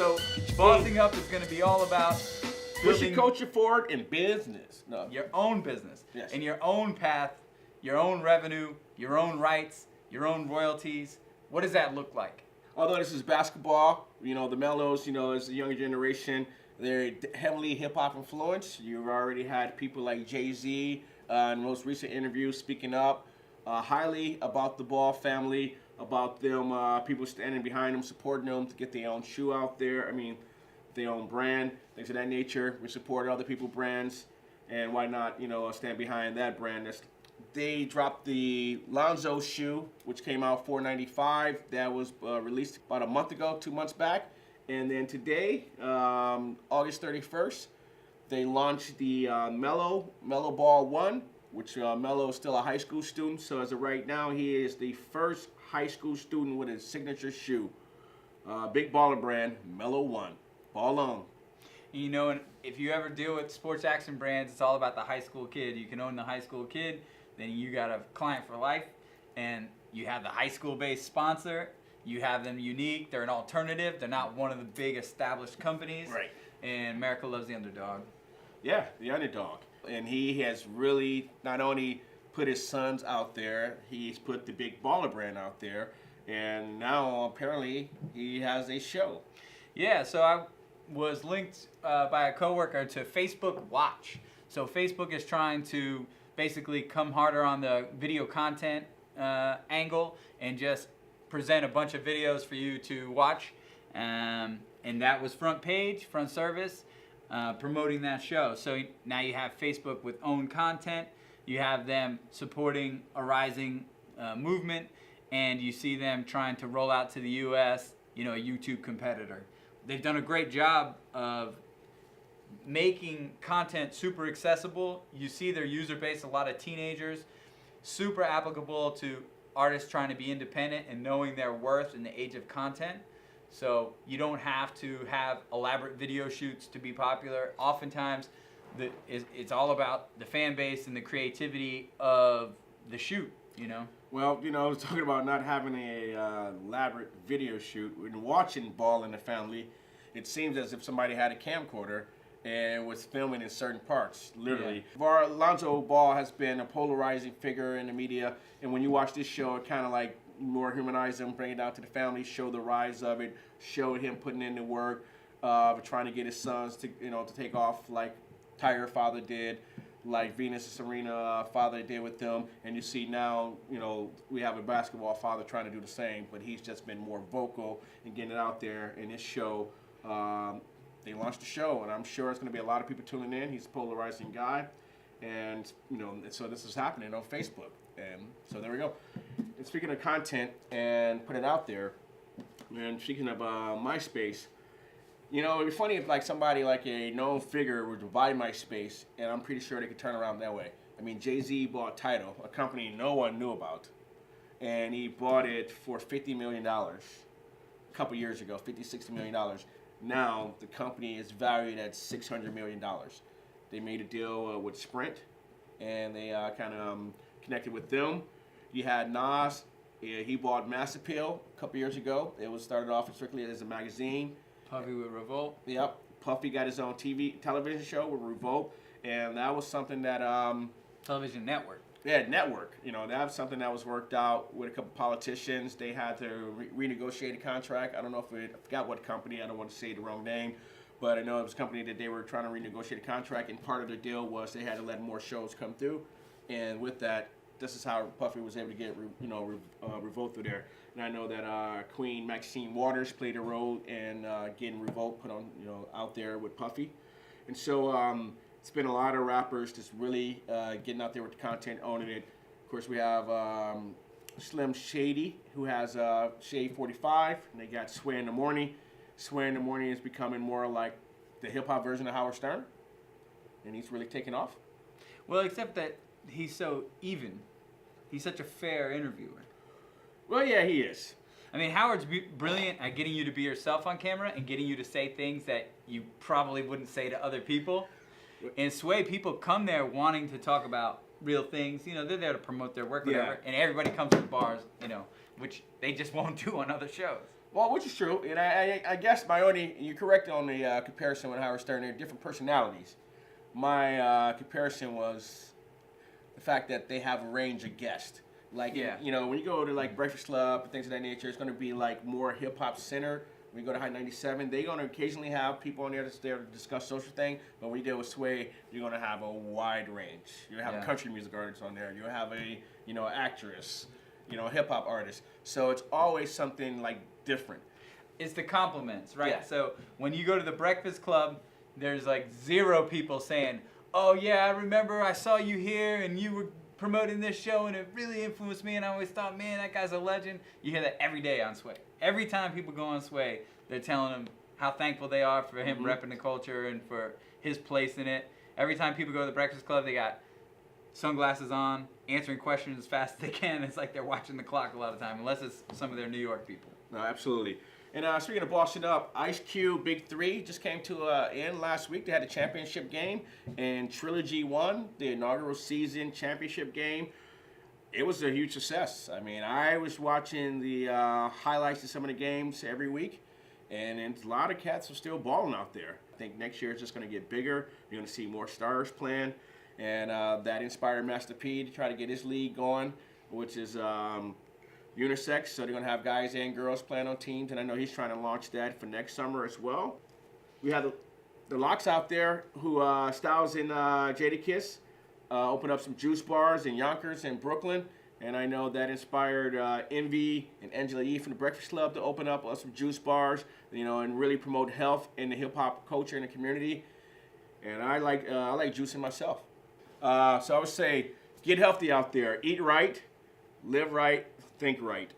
So bossing up is going to be all about pushing culture forward in business. No. Your own business, Yes. and your own path, your own revenue, your own rights, your own royalties. What does that look like? Although this is basketball, you know, the Melos, you know, as the younger generation, they're heavily hip-hop influenced. You've already had people like Jay-Z in the most recent interview speaking up highly about the Ball family, about them, people standing behind them, supporting them to get their own shoe out there. I mean, their own brand, things of that nature. We support other people's brands, and why not, you know, stand behind that brand? They dropped the Lonzo shoe, which came out $4.95. That was released about a month ago, 2 months back. And then today, August 31st, they launched the Melo Ball 1, which Melo is still a high school student. So as of right now, he is the first high school student with a signature shoe. Big baller brand, Melo 1. Ball on. You know, if you ever deal with sports action brands, it's all about the high school kid. You can own the high school kid, then you got a client for life, and you have the high school-based sponsor. You have them unique. They're an alternative. They're not one of the big established companies. Right. And America loves the underdog. Yeah, the underdog. And he has really not only put his sons out there, he's put the big baller brand out there, and now apparently he has a show. Yeah, so I was linked by a coworker to Facebook Watch. So Facebook is trying to basically come harder on the video content angle and just present a bunch of videos for you to watch. And that was front page, front service, promoting that show. So now you have Facebook with own content. You have them supporting a rising movement, and you see them trying to roll out to the U.S., you know, a YouTube competitor. They've done a great job of making content super accessible. You see their user base, a lot of teenagers, super applicable to artists trying to be independent and knowing their worth in the age of content. So you don't have to have elaborate video shoots to be popular. Oftentimes, it's all about the fan base and the creativity of the shoot, you know? Well, you know, talking about not having a elaborate video shoot, when watching Ball in the Family, it seems as if somebody had a camcorder and was filming in certain parts, literally. Yeah. Lonzo Ball has been a polarizing figure in the media, and when you watch this show, it kind of like more humanize him, bring it down to the family, show the rise of it, show him putting in the work, trying to get his sons to, you know, to take off like Tiger father did, like Venus and Serena father did with them, and you see now, you know, we have a basketball father trying to do the same, but he's just been more vocal and getting it out there in this show. They launched the show, and I'm sure it's going to be a lot of people tuning in. He's a polarizing guy, and you know, so this is happening on Facebook, and so there we go. And speaking of content and put it out there, and speaking of MySpace, you know, it'd be funny if like somebody like a known figure would buy MySpace, and I'm pretty sure they could turn around that way. I mean, Jay-Z bought Tidal, a company no one knew about, and he bought it for $50 million a couple years ago, $50-60 million. Now the company is valued at $600 million. They made a deal with Sprint, and they kind of connected with them. You had Nas. He bought Mass Appeal a couple years ago. It was started off strictly as a magazine. Puffy with Revolt. Yep. Puffy got his own television show with Revolt, and that was something that Television network. Yeah, network. You know, that was something that was worked out with a couple politicians. They had to renegotiate a contract. I don't know if I forgot what company. I don't want to say the wrong name, but I know it was a company that they were trying to renegotiate a contract, and part of the deal was they had to let more shows come through, and with that, this is how Puffy was able to get, you know, Revolt through there. And I know that Queen Maxine Waters played a role in getting Revolt put on, you know, out there with Puffy, and so it's been a lot of rappers just really getting out there with the content, owning it. Of course, we have Slim Shady, who has Shade 45, and they got Sway in the Morning. Sway in the Morning is becoming more like the hip-hop version of Howard Stern, and he's really taken off. Well, except that he's so even. He's such a fair interviewer. Well, yeah, he is. I mean, Howard's brilliant at getting you to be yourself on camera and getting you to say things that you probably wouldn't say to other people. And Sway, people come there wanting to talk about real things. You know, they're there to promote their work, whatever. Yeah. And everybody comes with bars, you know, which they just won't do on other shows. Well, which is true, and I guess you're correct on the comparison with Howard Stern. They're different personalities. My comparison was the fact that they have a range of guests. Like, Yeah. when you go to like Breakfast Club and things of that nature, it's going to be like more hip hop center. When you go to High 97, they're going to occasionally have people on there that's there to discuss social thing. But when you deal with Sway, you're going to have a wide range. You're going to have Yeah. a country music artist on there. You'll have a actress, a hip hop artist. So it's always something like different. It's the compliments, right? Yeah. So when you go to the Breakfast Club, there's like 0 people saying, "Oh yeah, I remember I saw you here and you were promoting this show and it really influenced me and I always thought, man, that guy's a legend." You hear that every day on Sway. Every time people go on Sway, they're telling him how thankful they are for him repping the culture and for his place in it. Every time people go to the Breakfast Club, they got sunglasses on, answering questions as fast as they can. It's like they're watching the clock a lot of time, unless it's some of their New York people. No, absolutely. And speaking of bossing up, Ice Cube Big 3 just came to end last week. They had a championship game, and Trilogy won the inaugural season championship game. It was a huge success. I mean, I was watching the highlights of some of the games every week, and a lot of cats are still balling out there. I think next year it's just going to get bigger. You're going to see more stars playing, and that inspired Master P to try to get his league going, which is unisex, so they're going to have guys and girls playing on teams, and I know he's trying to launch that for next summer as well. We have the Locks out there who Styles and Jadakiss opened up some juice bars in Yonkers and Brooklyn, and I know that inspired Envy and Angela Yee from the Breakfast Club to open up some juice bars, and really promote health in the hip-hop culture in the community, and I like juicing myself. So I would say get healthy out there, eat right, live right, think right.